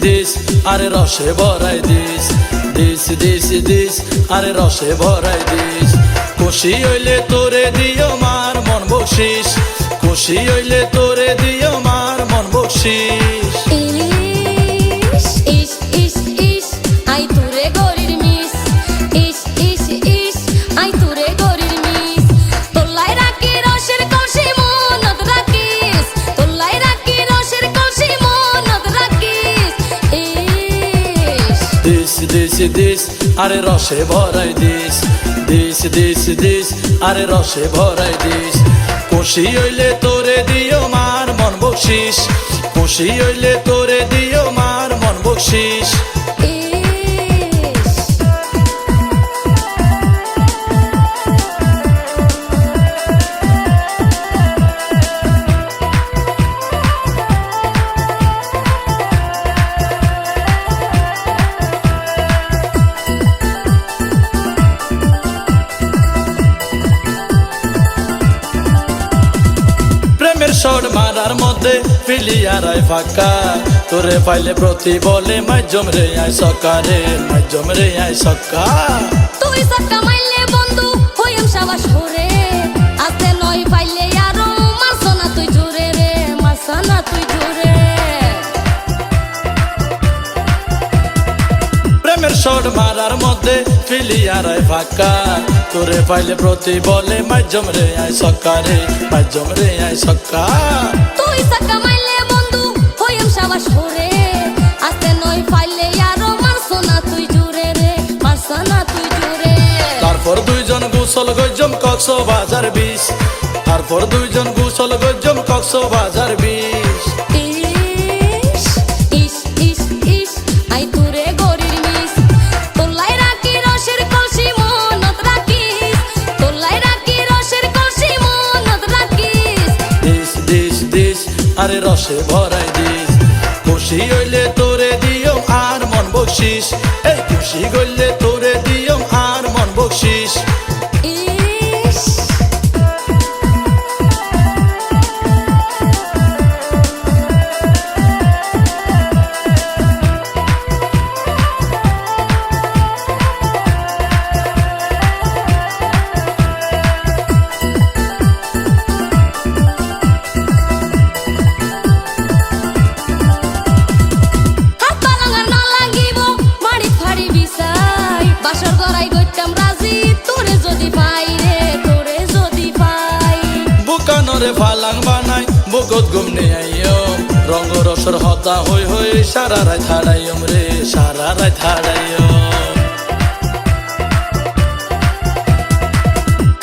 This আরে রসে ভরাই দিস, দিস দিস দিস আরে রসে ভরাই দিস। খুশি হইলে তোরে দিও মার মন বকশিস, খুশি হইলে তোরে দিও মার মন বকশিস। ইস ইস ইস ইস আই তুরে গরির মিস, ইস ইস ইস আই তুরে গরির মিস। তোলাই রাখি রসের কলসি মনত রাখিস, তোলাই রাখি রসের কলসি মনত রাখিস। দিস দিস দিস আরে রসে ভরাই দিস, দিস দিস দিস আরে রসে ভরাই দিস। খুশি হইলে তোরে দিও মার মন বকশিস, খুশি হইলে তোরে দিও মার মন বকশিস। শট মারার মধ্যে পিলিয়ারাই ফাঁকা, তোরে পাইলে প্রতি বলে মাইজম রে আই সকারে, মাইজম রে আই সকা। তুই সক্কা মাইলে বন্ধু হইম সাবাস করে, আস্তে নয় পাইলে আরো মারছ না তুই জোরে রে, মারছ না তুই জোরে। প্রেমের শট মারার মধ্যে পিলিয়ারাই ফাঁকা, তোরে পাইলে প্রতি বলে মাইজম রে আই সকারে, মাইজম রে আই সকা। তুই সক্কা মাইলে বন্ধু হইম সাবাস করে, আস্তে নয় পাইলে আরো মারছ না তুই জোরে রে, মারছ না তুই জোরে। তারপর দুইজন গোসল গজম কক্সবাজার বিচ, তারপর দুইজন গোসল গজম কক্সবাজার বিচ। ইস ইস ইস ইস আই তুরে গরির মিস, তোলাই রাখি রসের কলসি মনত রাখিস, তোলাই রাখি রসের কলসি মনত রাখিস। দিস দিস দিস আরে রসে ভরাই দিস। খুশি হইলে তোরে দিও আর মন বকশিস, এই খুশি হইলে তোরে দিও আর মন বকশিস। ইস হাত পালাঙ্গা না লাগিব মাড়ি ফাড়ি বিছাই, বাসর গড়াই গইতাম রাজি তোরে যদি পাই রে, তোরে যদি পাই। বুকানরে ফালাং বানাই বুকত ঘুমনে আইও, রঙ রসর হতা হই হই সারা রাত হারাইম রে, সারা রাত হারাইম।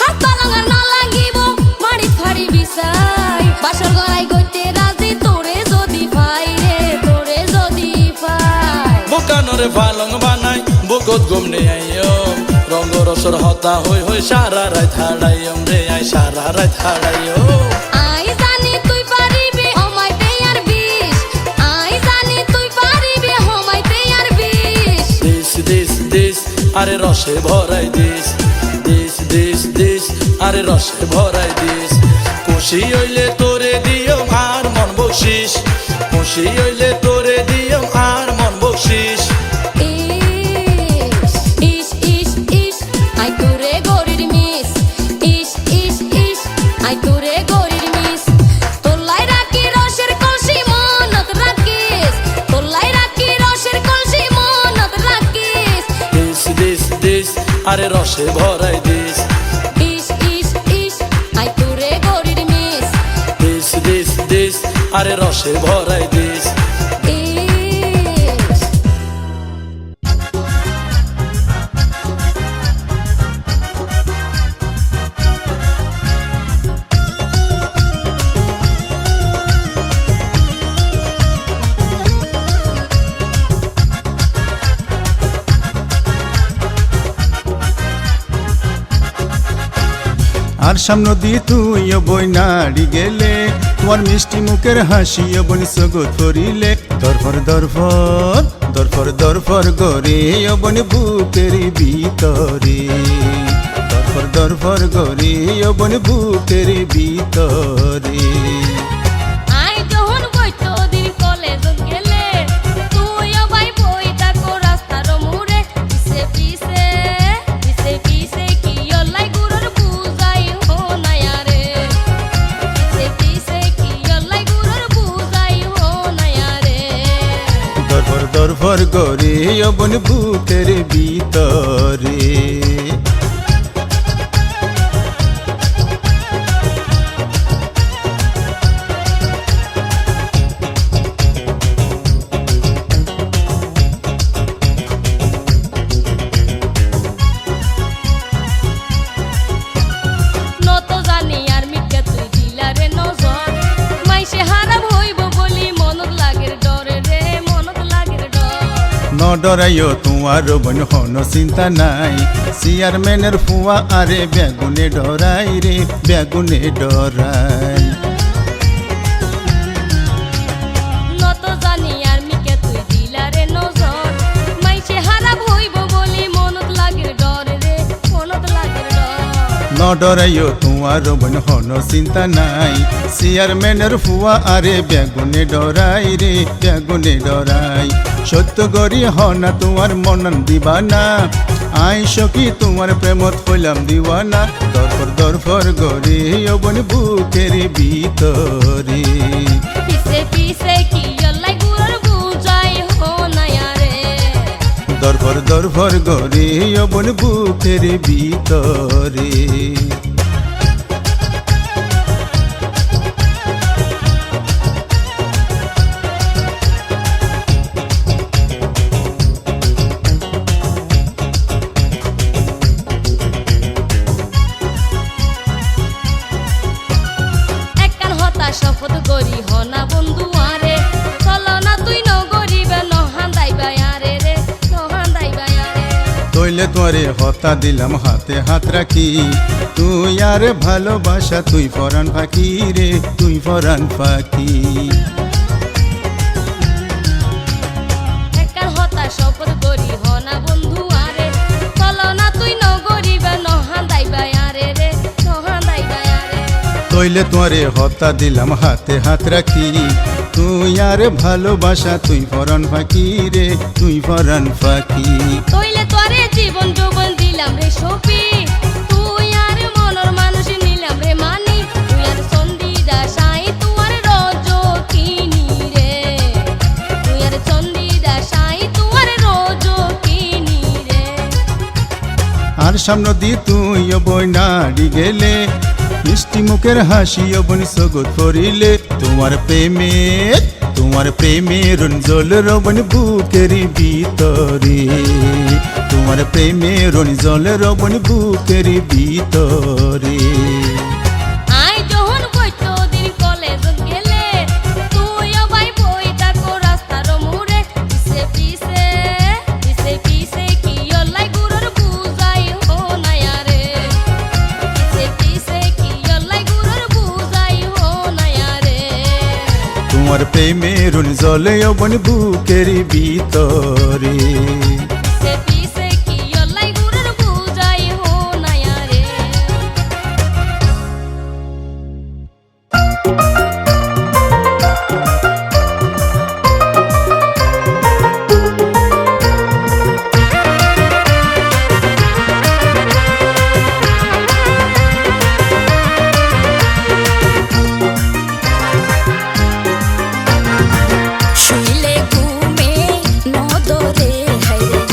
হাত পালাঙ্গা না লাগিব মাড়ি ফাড়ি বিছাই, বাসর গড়াই গইতে রাজি তোরে যদি পাই রে, তোরে যদি পাই। বুকানরে ফালং বানাই বুকত ঘুমনে আইও, রঙ রসর হতা হই হই সারা রাত হারাইম রে, আই সারা রাত হারাইম। আই জানি তুই পারিবি হমাইতে আর বিষ, আই জানি তুই পারিবি হমাইতে আর বিষ। দিস দিস দিস আরে রসে ভরাই দিস, দিস দিস দিস আরে রসে ভরাই দিস। খুশি হইলে তোরে দিও আর মন বকশিস, খুশি হইলে তোরে দিও আর মন বকশিস। ইস ইস ইস ইস আই তুরে গরির মিস, ইস ইস ইস আই তুরে গরির মিস। তোলাই রাখি রসের কলসি মনত রাখিস, তোলাই রাখি রসের কলসি মনত রাখিস। দিস দিস দিস আরে রসে ভরাই দিস, ইস ইস ইস আই তুরে গরির মিস, দিস দিস দিস আরে রসে ভরাই দিস। ইস আর সামনে দিয়ে তুইও বইনাড়ি গেলে, তোমার মিষ্টি মুখের হাসিও বনি সগত করিলে। দরফর দরফর দরফর দরফর গরে বনি বুকের ভিতরে, দরফর দরফর গরে বনি বুকের ভিতরে। আই যখন বইতো দিন কলেজ গেলে, তুই দরফর গরে অবন বুকের ভিতরে নত জানি আর মিথ্যা তুই দিলারে নজর মাইসে হারাম হইব বলি মনত লাগের ডরে রে মনত লাগের ডর ন ডরাইও তোমার বন হন চিন্তা নাই চেয়ারম্যানের ফুয়া আরে বেগুনে ডরাই রে বেগুনে ডরাই নত জানি আর মিথ্যা তুই দিলারে নজর মাইসে হারাম হইব বলি মনত লাগের ডরে রে মনত লাগের ডর ন ডরাইও তোমার বন হন চিন্তা নাই চেয়ারম্যানের ফুয়া আরে বেগুনে ডরাই রে বেগুনে ডরাই সত্য গরি হনা তোমার মনন দিবানা আই সখী তোমার প্রেমত হইলাম দিওয়ানা দরফর দরফর গরে অবন বুকের ভিতরে পিছে পিছে কি অল্লাই গুরর বুঝাই হো না রে দরফর দরফর গরে অবন বুকের ভিতরে একখান হতা শপথ করি হনা বন্ধু আরে চলো না তুই নগরিবে নহান দাইবা আরে রে নহান দাইবা আরে তইলে তোরে হতা দিলাম হাতে হাত রাখি তুই আর ভালোবাসা তুই ফরান ফাঁকি রে তুই ফরান ফাঁকি একখান হতা শপথ করি হনা বন্ধু আরে চলো না তুই নগরিবে নহান দাইবা আরে রে নহান দাইবা আরে তইলে তোরে হতা দিলাম হাতে হাত রাখি তুই আর ভালোবাসা তুই ফরান ফাঁকি রে তুই ফরান ফাঁকি তইলে তোরে জীবন যৌবন দিলাম রে সপি তুই আর মনর মানুষ নিলাম রে মানি তুই আর চন্দিদা সাই তুয়ার রজ কিনি রে তুই আর চন্দিদা সাই তুয়ার রজ কিনি রে আর সামনে দি তুই বইনাড়ি গেলে মিষ্টি মুখের হাসি অবন সগত করিলে তোমার প্রেমের জল রবন বুকের ভিতরে তোমার প্রেমের জল রবন বুকের ভিতরে আই যখন বইতো দিন কলেজ গেলে তুই ভাই বই থাকো রাস্তার মোড়ে পিছে পিছে পিছে পিছে কি অল্লাই গুরর বুঝাই হো না রে পিছে পিছে কি অল্লাই গুরর বুঝাই হো না রে তোমার প্রেমের জল অবন বুকের ভিতরে পিছে পিছে কি অল্লাই গুরর বুঝাই হো না রে শুইলে ঘুমে নদরে হাইরে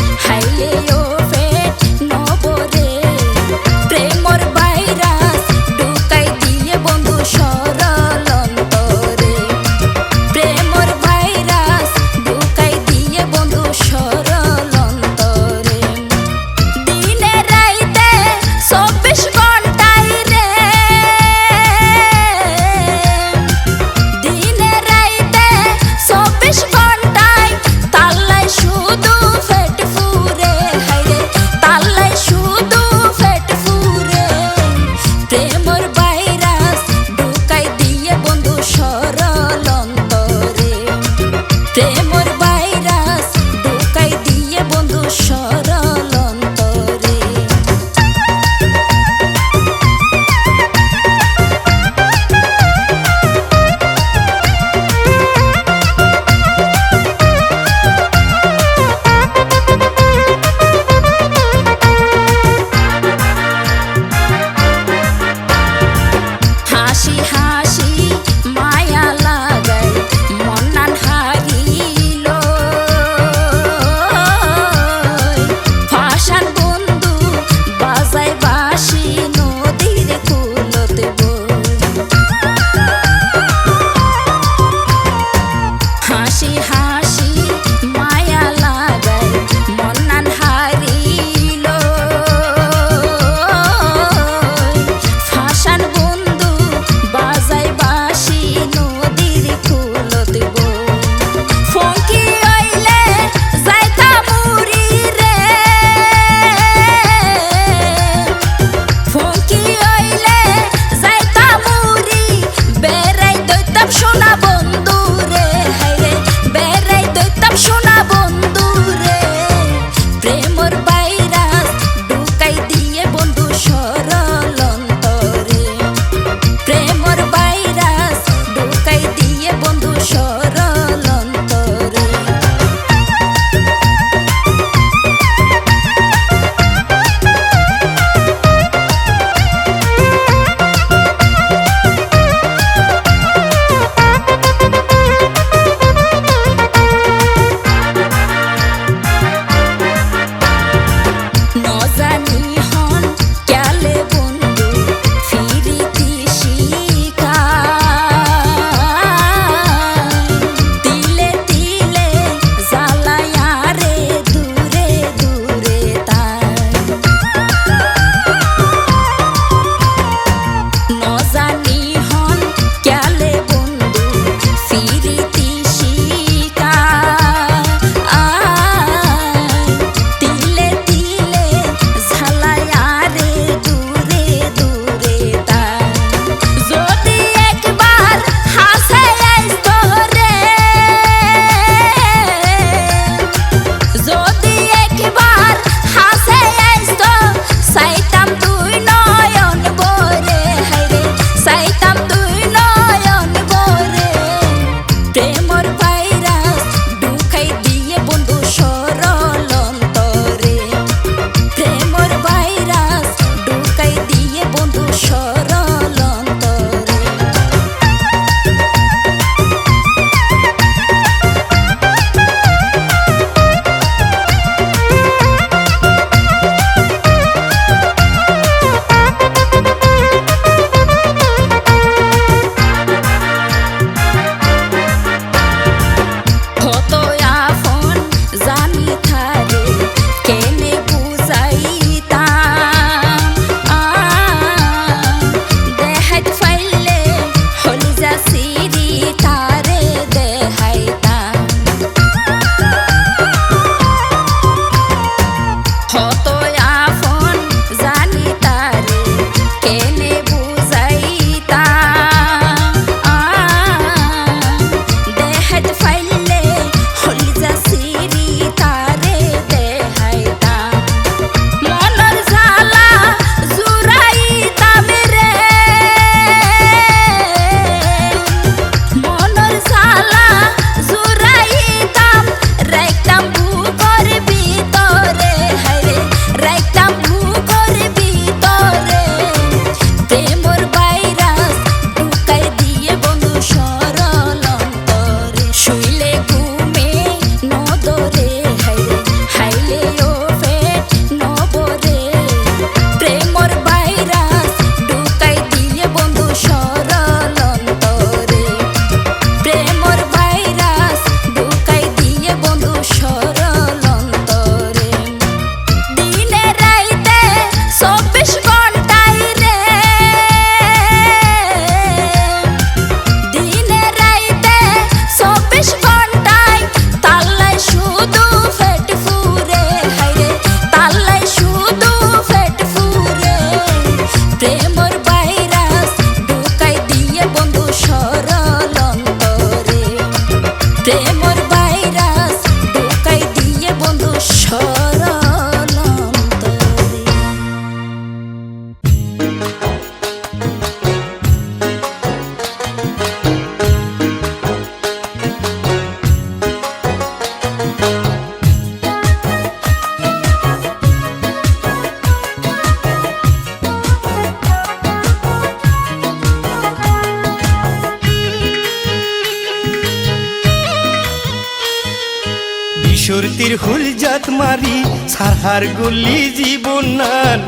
বিশুরতির হুল জাত মারি সারহার গুলি জীবন নান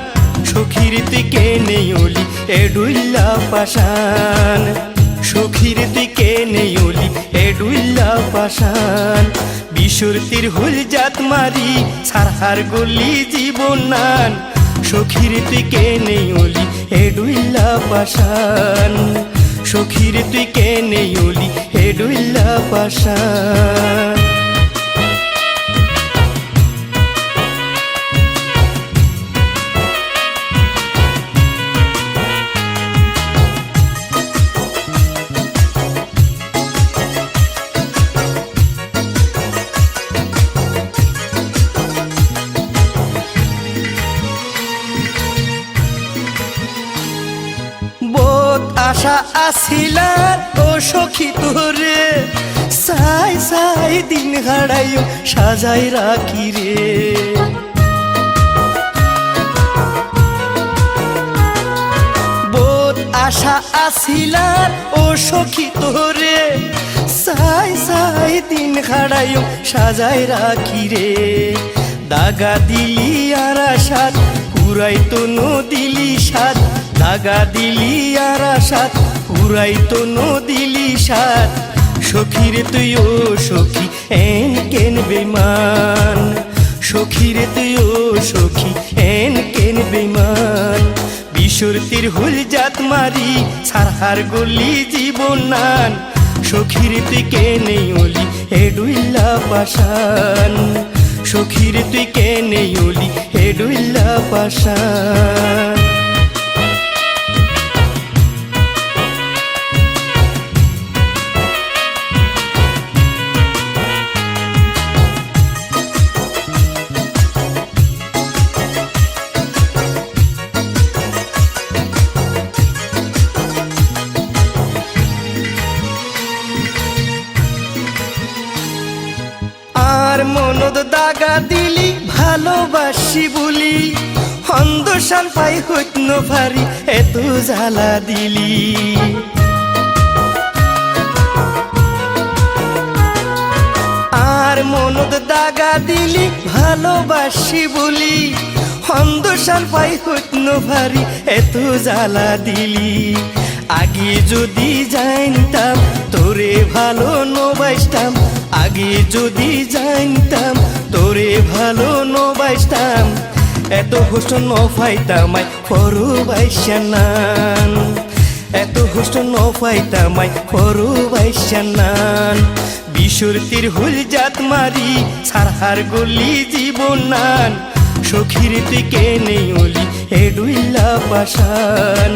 সখীর তুই কেনে ওলি এডুইল্লা পাশান সখীর তুই কেনে ওলি এডুইল্লা পাশান বিশুরতির হুল জাত মারি সারহার গুলি জীবন নান সখীর তুই কেনে ওলি এডুইল্লা পাশান সখীর তুই কেনে ওলি এডুইল্লা পাশান আশা আসিলার ও সখী তোরে সাই সাই দিন হারাইও সাজাই রাখি রে বোধ আশা আসিলার ও সখী তোরে সাই সাই দিন হারাইও সাজাই রাখি রে দাগা দিলি আর আশাত পুরাই তো নদিলি সাত দাগা দিলি আর আশাত পুরাই তো নদিলি সাত সখীরে তুই ও সখী এন কেন বেমান সখীরে তুই ও সখী এন কেন বেমান বিশুরতির হুল জাত মারি সারহার গলি জীবন নান সখীরে তুই কেনে ওলি এডুইল্লা পাশান সখীরে তুই কেনে ওলি এডুইল্লা পাশান মনদ দাগা দিলি ভালোবাসি বলি হন্দশান পাই হইত নভারি এত জ্বালা দিলি আর মনদ দাগা দিলি ভালোবাসি বলি হন্দশান পাই হইত নভারি এত জ্বালা দিলি আগে যদি জানতাম তোরে ভালো নবাইতাম আগে যদি জানতাম তোরে ভালো নবাইতাম এত হোস্ট নফাইতামাই ফরু বাইশানান এত হোস্ট নফাইতামাই ফরু বাইশানান বিশুরতির হুল জাত মারি সারহার গলি জীবন নান সখীর তুই কেনে ওলি এডুইল্লা পাশান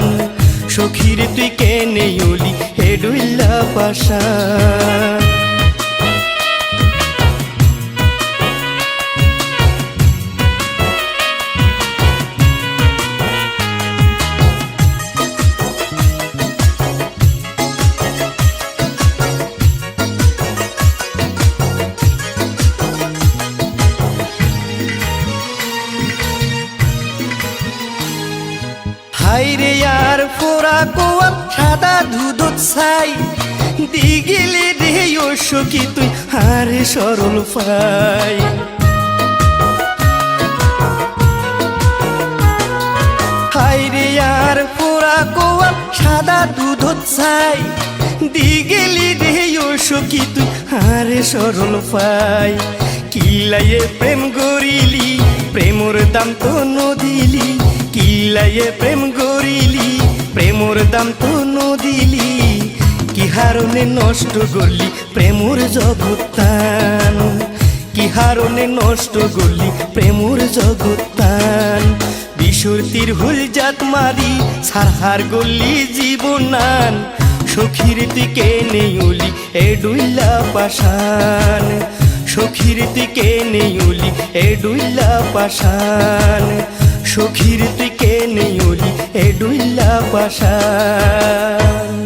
সখীর তুই কেনে ওলি এডুইল্লা পাশান হাইরে আর ফোরা কোয়া সাদা দুধ ছাই দিগিলে রে ও সখী তুই হারে সরল পাই হাইরে আর ফোরা কোয়া সাদা দুধ ছাই দিগিলে রে ও সখী তুই হারে সরল পাই কিলাইয়ে প্রেম গরিলি প্রেমর দাম তো নদিলি কিলাইয়ে প্রেম গরিলি প্রেমর দাম তো নদিলি কি হারণে নষ্ট করলি প্রেমর জগতান কি হারণে নষ্ট করলি প্রেমর জগতান বিশুরতির হুল জাত মারি সারহার গলি জীবন নান সখীর তুই কেনে ওলি এডুইল্লা পাশান সখীর তুই কেনে ওলি এডুইল্লা পাশান সখীর তুই কেনে ওলি এডুইল্লা পাশান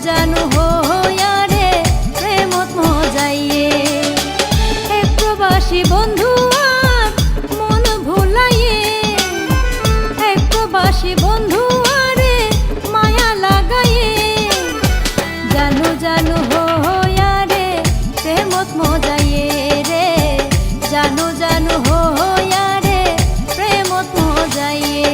জানো হইয়ারে প্রেমত মজাইয়ে এক প্রবাসী বন্ধু আর মন ভুলাইয়ে এক প্রবাসী বন্ধু আরে মায়া লাগাইয়ে জানো জানো হইয়ারে প্রেমত মজাইয়ে রে জানো জানো হইয়ারে প্রেমত মজাইয়ে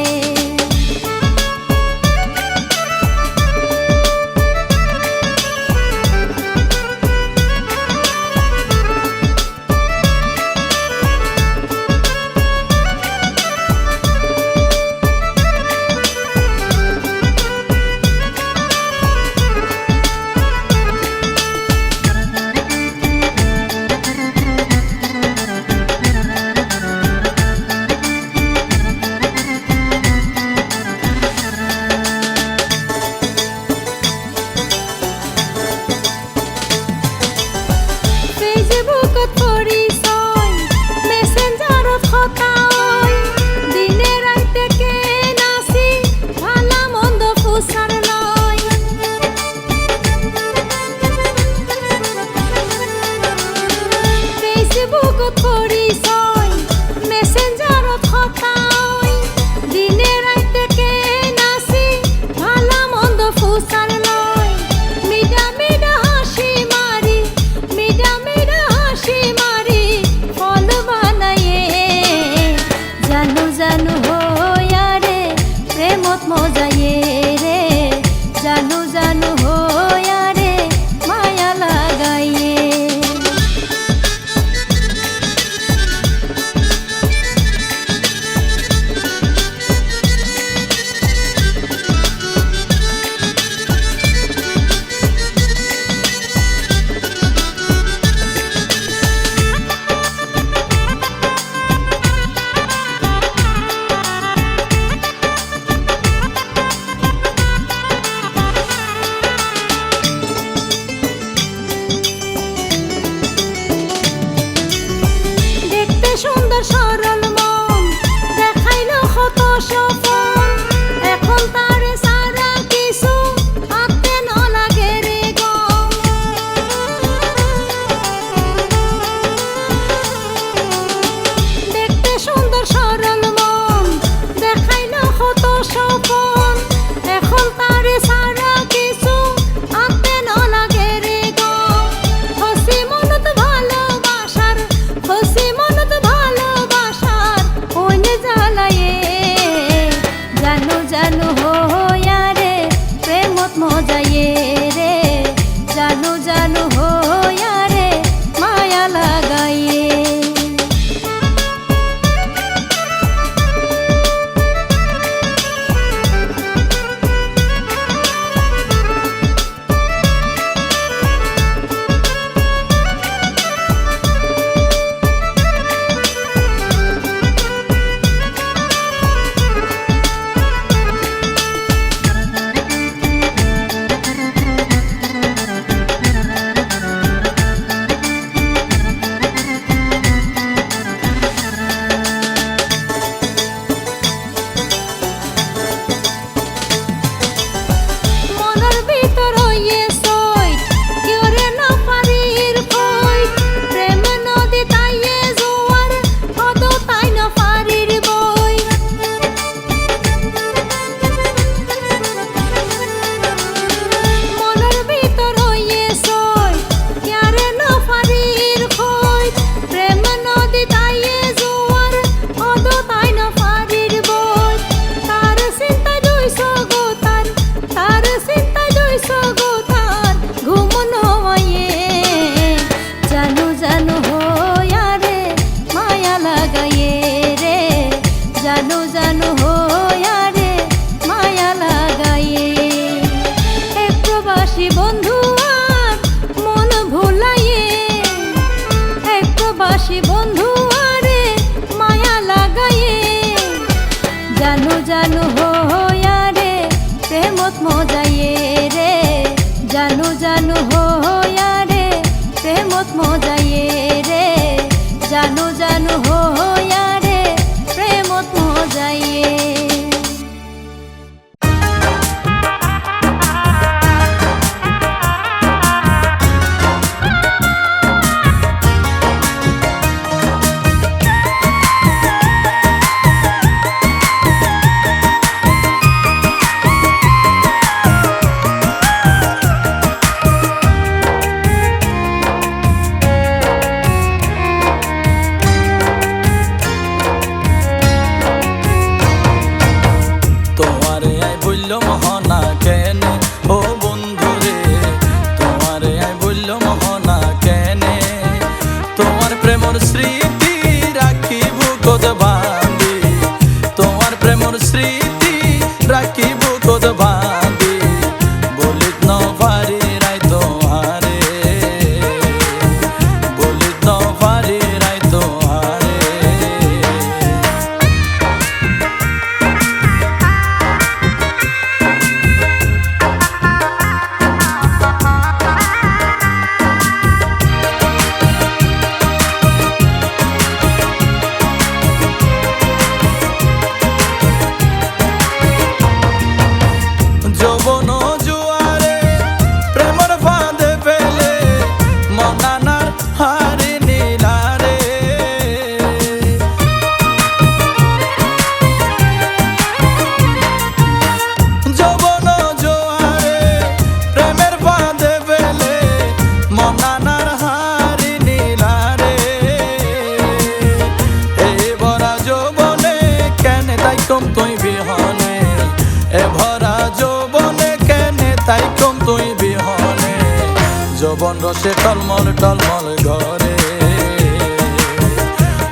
যৌবন রসে টলমল টলমল ঘরে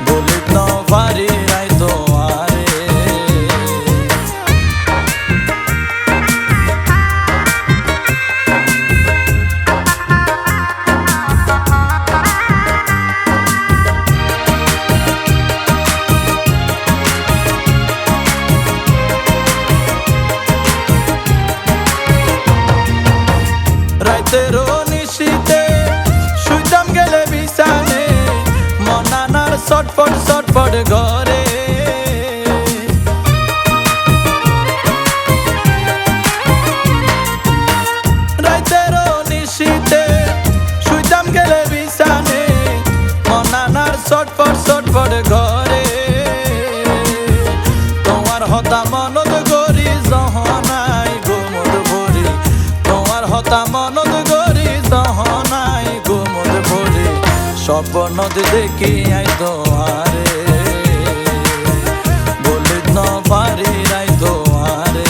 বলিত ন পারি রাই তোমারে রাইতেরও নিশীতে শুইতাম গেলে বিছানে মনানার ছটফট ছটফট ঘরে রাইতেরও নিশীতে শুইতাম গেলে বিছানে মনানার ছটফট ছটফট ঘরে তোমার হতা মনত গরি জহনাই গোমদ ভরি তোমার হতা মনত গরি জহনাই গোমদ ভরি স্বপ্নত দেখি আই তোমারে বলিত ন পারি রাই তোমারে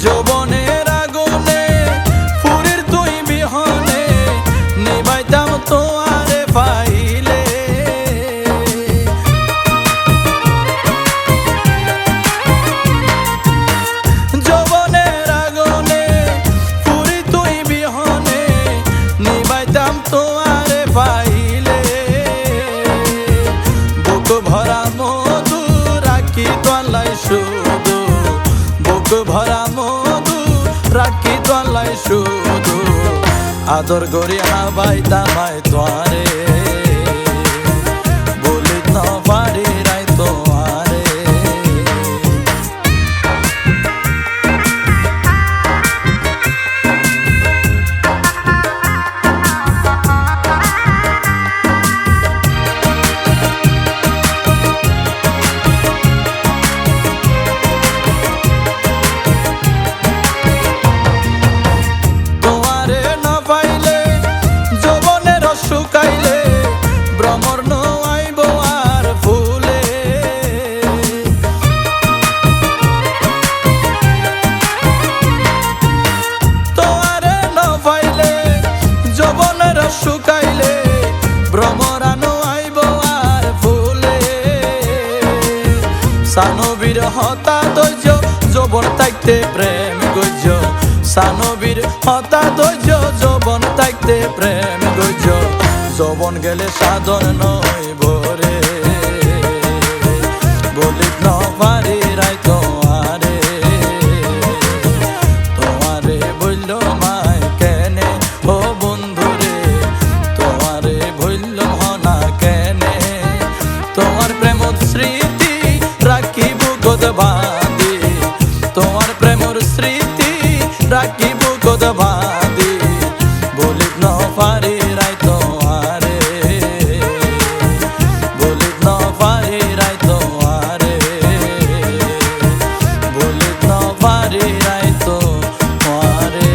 যৌবনের আগুনে ফুরির তুই বিহনে নিবাইতাম তোমারে পাইলে যৌবনের আগুনে ফুরি তুই বিহনে নিবাইতাম তোমারে পাইলে বুক ভরা মধু রাখি তোলাই শুধু বুক ভরা মধু রাখি তোলাই শুধু আদর করি হাবাইতাম আই তোয়ারে বলিত ন পারি রাই তোমারে তোমারে না পাইলে যৌবনের শুকাইলে ভ্রমর নইব আর ফুলে তোমারে না পাইলে যৌবনের শুকাইলে ভ্রমর নইব আর ফুলে সানবীর হতা ধৈর্য যৌবন তাইতে প্রেম গজ্য সানবীর হতা ধৈর্য যৌবন তাইতে প্রেম গজ্য যৌবন গেলে সাধন নইব রে বলিত ন পারি রাই তোমারে তোমারে বলল মায় কেনে ও বন্ধুরে তোমারে বলল হনা কেনে তোমার প্রেম স্মৃতি রাখিব গোদ বাঁধি তোমার প্রেমর স্মৃতি রাখিব গোদ বাঁধি বলিত ন পারি রাই তোমারে বলিত ন পারি রাই তোমারে বলিত ন পারি রাই তোমারে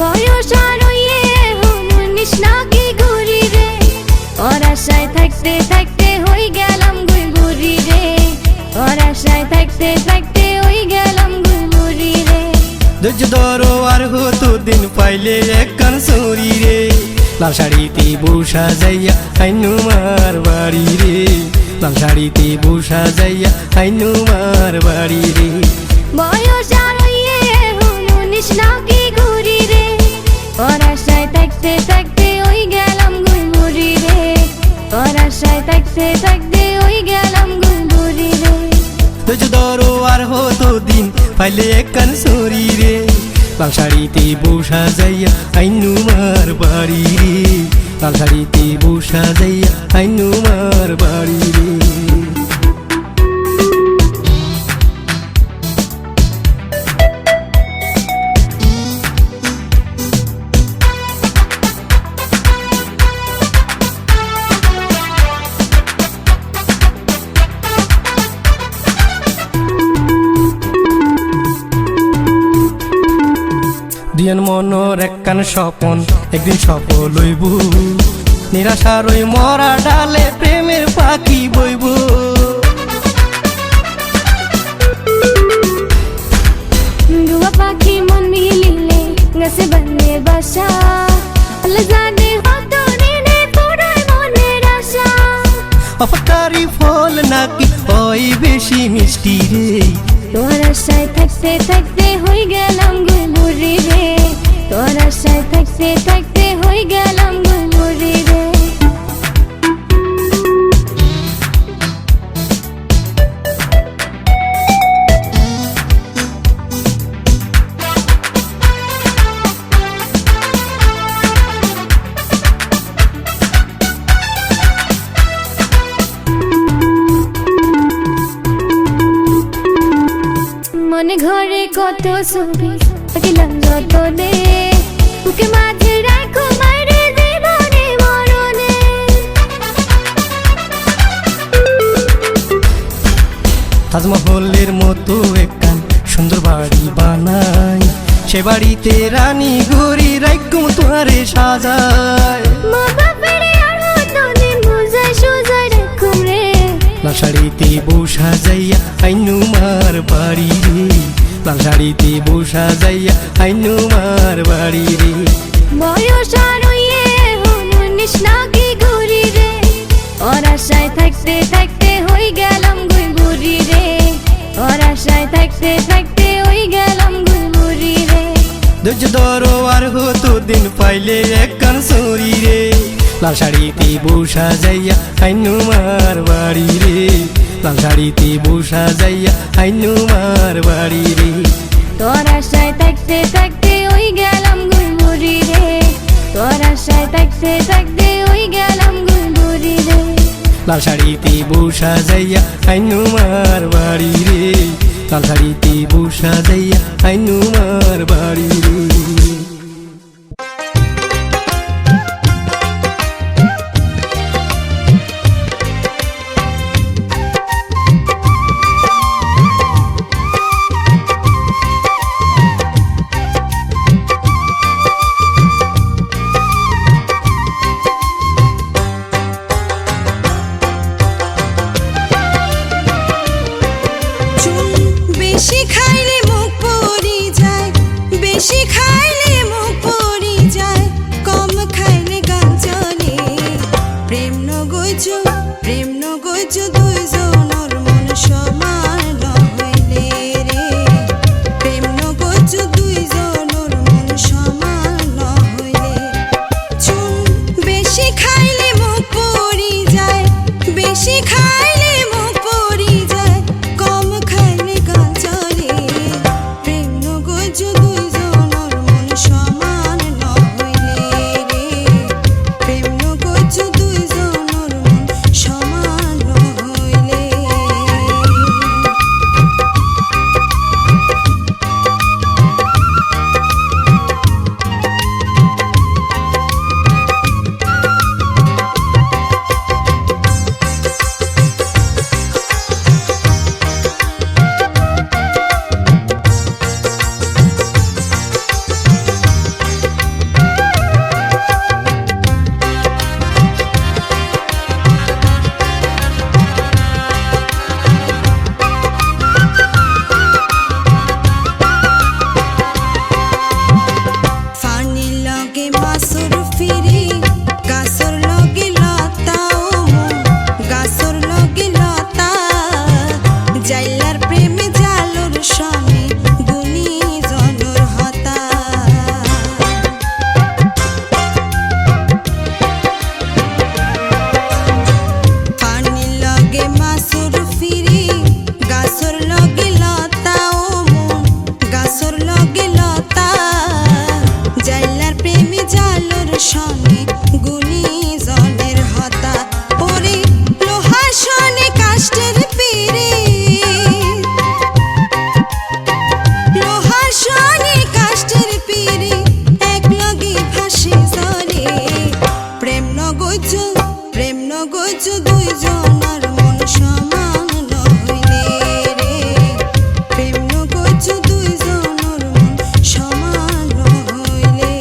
বয়স আর হইয়ে হুমুনিস নাকি ঘুরি রে ওর আশায় থাকতে থাকতে হই গেলাম গুলগুরি রে ওর আশায় থাকতে থাকতে হই গেলাম গুলগুরি রে ধৈর্য ধরো আর হতো দিন পাইলে একখান সরি রে লাল শাড়িতে বসা যাইয়া আইনুমার বাড়ি রে লাল শাড়িতে বসা যাইয়া আইনুমার বাড়ি রে বয়স আর হইয়ে হুমুনিস নাকি ঘুরি রে ওর আশায় থাকতে থাকতে হই গেলাম গুলগুরি রে ওর আশায় থাকতে থাকতে হই গেলাম গুলগুরি রে ধৈর্য ধরো আর হতো দিন পাইলে একখান সরি রে লাল শাড়িতে বসা যাইয়া আইনু মার বাড়ি রে লাল শাড়িতে বসা যাইয়া আইনু মার বাড়ি রে দিয়ান মনর একখান স্বপন একদিন সফল হইব নিরাশার ওই মরা ডালে প্রেমের পাখি বইব দুয়া পাখি মন মিলিলে গাছে বান্ধে বাসা আল্লাহ জানে হয়তো দিনে পুরাই মনের আশা অপকারী ফল নাকি ওই বেশি মিষ্টি রে তোর আশায় থাকতে থাকতে হয়ে গেলাম গুলমুড়ি রে তোর আশায় থাকতে থাকতে হয়ে গেলাম গুলমুড়ি রে মনে ঘরে কত ছবি আঁকিলাম যতনে বুকে মাঝে রাখো মারে জীবনে মরণে তাজমহলের মতো একখান সুন্দর বাড়ি বানাই সে বাড়িতে রানী গরি রাইকুম তোহারে সাজায় মা বাপের আর হতো দিন বুঝাই সুজাই রাখুম রে লাল শাড়িতে বসা যাইয়া আইনু মার বাড়ি রে লাল শাড়িতে বসা যাইয়া আইনু মার বাড়ি রে বয়স আর হইয়ে উনিশ নাকি ঘুরি রে ওর আশায় থাকতে থাকতে হয়ে গেলাম গুলমুড়ি রে ওর আশায় থাকতে থাকতে হয়ে গেলাম গুলমুড়ি রে ধৈর্য ধরো আর হতো দিন পাইলে একখান সরি রে লাল শাড়িতে বসা যাইয়া আইনু মার বাড়ি রে লাল শাড়িতে বসা যাইয়া আইনু মার বাড়ি রে তোর আশায় থাকতে থাকতে ওই গেলাম গুলমুড়ি রে তোর আশায় থাকতে থাকতে ওই গেলাম গুলমুড়ি রে লাল শাড়িতে বসা যাইয়া আইনু মার বাড়ি রে লাল শাড়িতে বসা যাইয়া আইনু মার বাড়ি রে বেশি খাইলে মুখ পড়ি যায় বেশি খাইলে মুখ পড়ি যায় কম খাইলে গাল চলে প্রেম নগজ দুইজনের মন সমান হইলে রে প্রেম নগজ দুইজনের মন সমান হইলে চুন বেশি খাইলে মুখ পড়ি যায় বেশি খাইলে মুখ পড়ি যায় কম খাইলে গাল চলে প্রেম নগজ দুইজনের মন সমান হইলে রে প্রেম নগজ দুইজনের মন সমান হইলে ফানির লগে মাসুর ফিরি গাছর লগে লতা ও মন গাছর লগে লতা জাইলার প্রেমে জালুর সনে গুনি জনর হতা ফানির লগে মাসুর ফিরি গাছর লগে লতা ও মন গাছর লগে লতা শনে গুণী জনের হতা ওরে লোহা শনে কাষ্টের পিরে লোহা শনে কাষ্টের পিরে এক লগে ভাসে জলে প্রেম নগজ দুইজনার মন সমান নইলে রে প্রেম নগজ দুইজনার মন সমান হইলে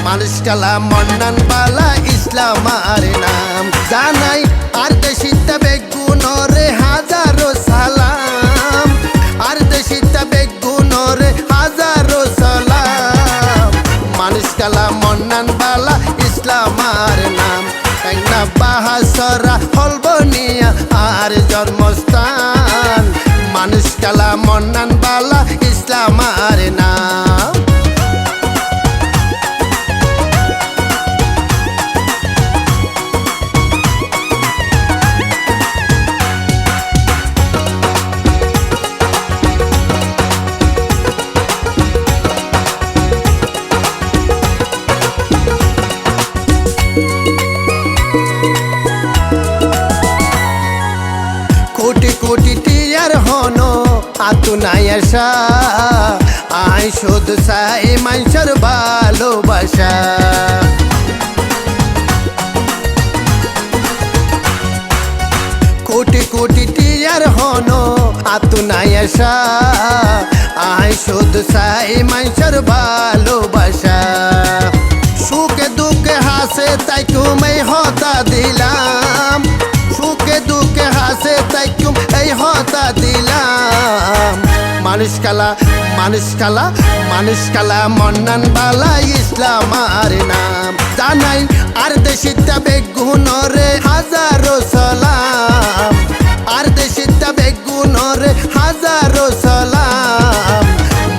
মানুষ কালা মন্নান বালা ইসলাম আর নাম জানাই আর দেশিতা বেগুনরে হাজারো সালাম আর দেশিতা বেগুনরে হাজারো সালাম মানুষ কালা মন্নান বালা ইসলাম আর নাম কাইনা বাহাসরা হলবনিয়া আর জন্মস্থান মানুষ কালা মন্নান বালা ইসলাম আর নাম কোটি কোটি টিয়ার হনো আতু নাই আশা আই শুধু চাই মানুষের ভালোবাসা কোটি কোটি টিয়ার হনো আতু নাই আশা আই শুধু চাই মানুষের ভালোবাসা সুখে দুঃখে হাসে তাই তুমি হতা দিলাম সুখে দুঃখে হাসে তাই তুমি এই হতা দিলাম মানুষ কালা মন্নান বালা ইসলাম আর নাম জানাই আর দেশিতা বেগুনরে হাজারো সালাম আর দেশিতা বেগুনরে হাজারো সালাম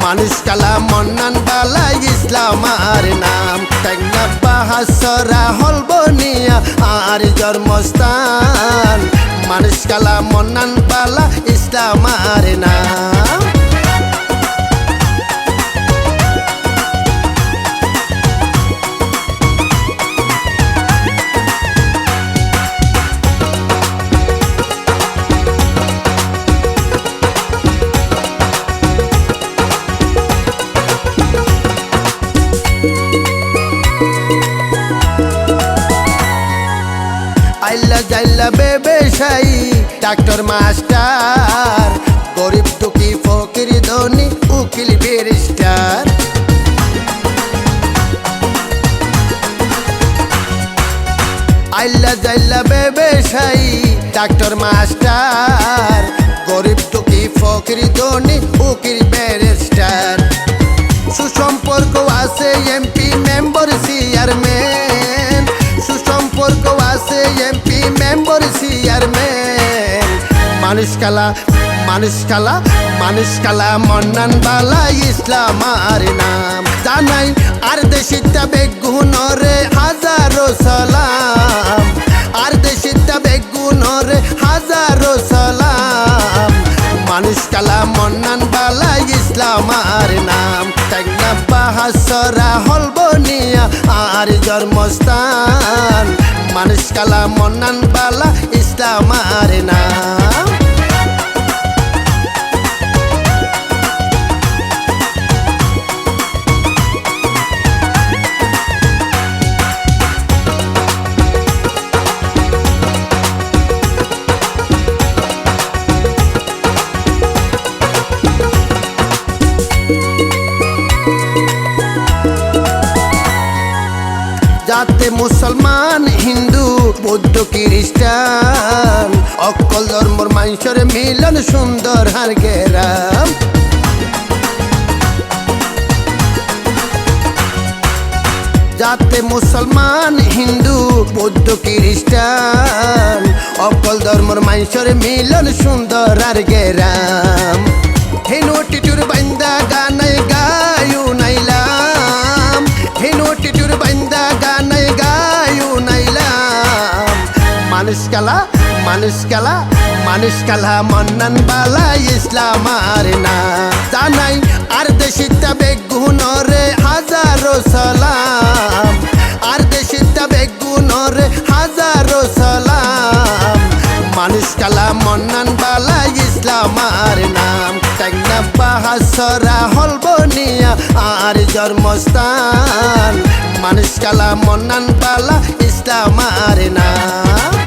মানুষ কালা মন্নান বালা ইসলাম আর নাম কাইনা বাহাসরা হলবনিয়া আর জন্মস্থান মানুষ কালা মন্নান বালা ইসলাম আর নাম আইলা জাইলা বেবেশাই ডাক্তার মাস্টার গরিব দুঃখী ফকির ধনী উকিল ব্যারিস্টার আইলা জাইলা বেবেশাই ডাক্তার মাস্টার গরিব দুঃখী ফকির ধনী উকিল ব্যারিস্টার সুসম্পর্ক আছে এমপি মেম্বার চেয়ারম্যান সুসম্পর্ক আছে এমপি মেম্বার চেয়ারম্যান মানুষ কালা মন্নান বালা ইসলাম আর নাম জানাই আর দেশিতা বেগুনরে হাজারো সালাম আর দেশিতা বেগুনরে হাজারো সালাম মানুষ কালা মন্নান বালা ইসলাম আর নাম কাইনা বাহাসরা হলবনিয়া আর জন্মস্থান মানুষ কালা মন্নান বালা ইসলাম আর নাম যাতে মুসলমান হিন্দু বৌদ্ধ খ্রিস্টান অকল ধর্মর মানুষের মিলন সুন্দর হার গেরাম যাতে মুসলমান হিন্দু বৌদ্ধ খ্রিস্টান অকল ধর্মর মানুষের মিলন সুন্দর আর গেরাম হেনো টিটুর বান্দা গানাই গায়ু নাইলাম হেনো টিটুর বান্দা গানাই গায়ু নাইলাম মানুষ কালা মন্নান বালা ইসলাম আর না জানাই আর দেশিতা বেগুনরে হাজারো সালাম আর দেশিতা বেগুনরে হাজারো সালাম মানুষ কালা মন্নান বালা ইসলাম আর নাম কাইনা বাহাসরা হলবনিয়া আর জন্মস্থান মানুষ কালা মন্নান বালা ইসলাম আর নাম